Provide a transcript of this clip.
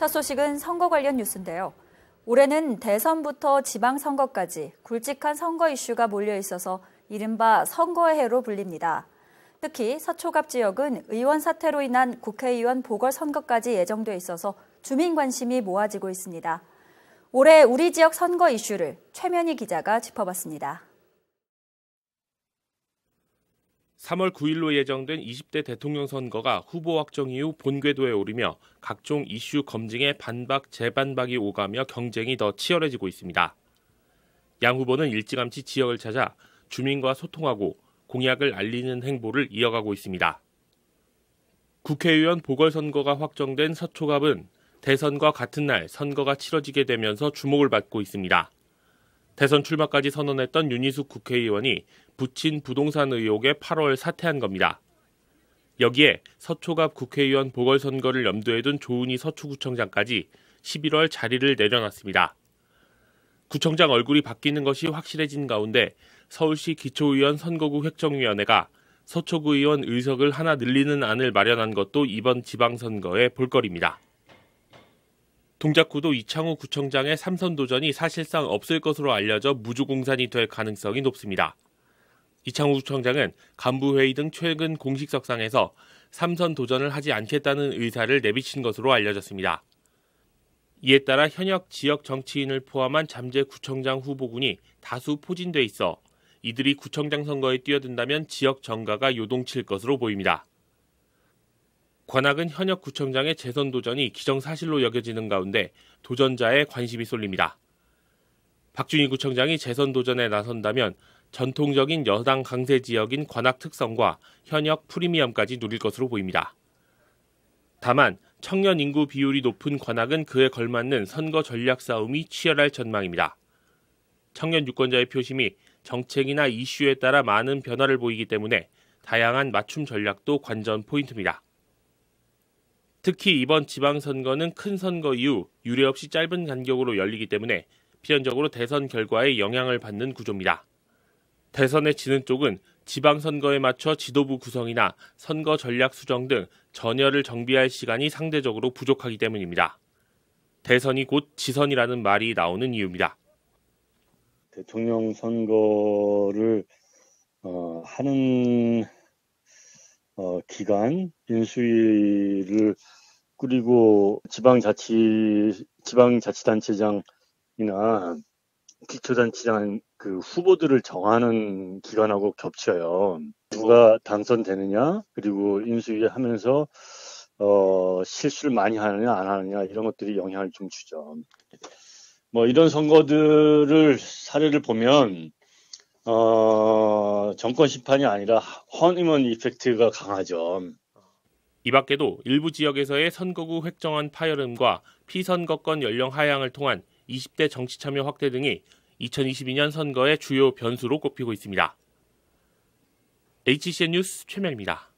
첫 소식은 선거 관련 뉴스인데요. 올해는 대선부터 지방선거까지 굵직한 선거 이슈가 몰려 있어서 이른바 선거의 해로 불립니다. 특히 서초갑 지역은 의원 사퇴로 인한 국회의원 보궐선거까지 예정돼 있어서 주민 관심이 모아지고 있습니다. 올해 우리 지역 선거 이슈를 최면희 기자가 짚어봤습니다. 3월 9일로 예정된 20대 대통령 선거가 후보 확정 이후 본궤도에 오르며 각종 이슈 검증에 반박, 재반박이 오가며 경쟁이 더 치열해지고 있습니다. 양 후보는 일찌감치 지역을 찾아 주민과 소통하고 공약을 알리는 행보를 이어가고 있습니다. 국회의원 보궐선거가 확정된 서초갑은 대선과 같은 날 선거가 치러지게 되면서 주목을 받고 있습니다. 대선 출마까지 선언했던 윤희숙 국회의원이 부친 부동산 의혹에 8월 사퇴한 겁니다. 여기에 서초갑 국회의원 보궐선거를 염두에 둔 조은희 서초구청장까지 11월 자리를 내려놨습니다. 구청장 얼굴이 바뀌는 것이 확실해진 가운데 서울시 기초의원 선거구 획정위원회가 서초구 의원 의석을 하나 늘리는 안을 마련한 것도 이번 지방선거의 볼거리입니다. 동작구도 이창우 구청장의 3선 도전이 사실상 없을 것으로 알려져 무주공산이 될 가능성이 높습니다. 이창우 구청장은 간부회의 등 최근 공식석상에서 3선 도전을 하지 않겠다는 의사를 내비친 것으로 알려졌습니다. 이에 따라 현역 지역 정치인을 포함한 잠재 구청장 후보군이 다수 포진돼 있어 이들이 구청장 선거에 뛰어든다면 지역 정가가 요동칠 것으로 보입니다. 관악은 현역 구청장의 재선 도전이 기정사실로 여겨지는 가운데 도전자의 관심이 쏠립니다. 박준희 구청장이 재선 도전에 나선다면 전통적인 여당 강세 지역인 관악 특성과 현역 프리미엄까지 누릴 것으로 보입니다. 다만 청년 인구 비율이 높은 관악은 그에 걸맞는 선거 전략 싸움이 치열할 전망입니다. 청년 유권자의 표심이 정책이나 이슈에 따라 많은 변화를 보이기 때문에 다양한 맞춤 전략도 관전 포인트입니다. 특히 이번 지방선거는 큰 선거 이후 유례 없이 짧은 간격으로 열리기 때문에 필연적으로 대선 결과에 영향을 받는 구조입니다. 대선에 지는 쪽은 지방선거에 맞춰 지도부 구성이나 선거 전략 수정 등 전열을 정비할 시간이 상대적으로 부족하기 때문입니다. 대선이 곧 지선이라는 말이 나오는 이유입니다. 대통령 선거를 하는 기간, 인수위를 꾸리고 지방자치단체장이나 기초단체장 그 후보들을 정하는 기간하고 겹쳐요. 누가 당선되느냐, 그리고 인수위 하면서 실수를 많이 하느냐 안 하느냐 이런 것들이 영향을 좀 주죠. 이런 선거들을 사례를 보면 정권 심판이 아니라 허니문 이펙트가 강하죠. 이 밖에도 일부 지역에서의 선거구 획정안 파열음과 피선거권 연령 하향을 통한 20대 정치 참여 확대 등이 2022년 선거의 주요 변수로 꼽히고 있습니다. HCN 뉴스 최면입니다.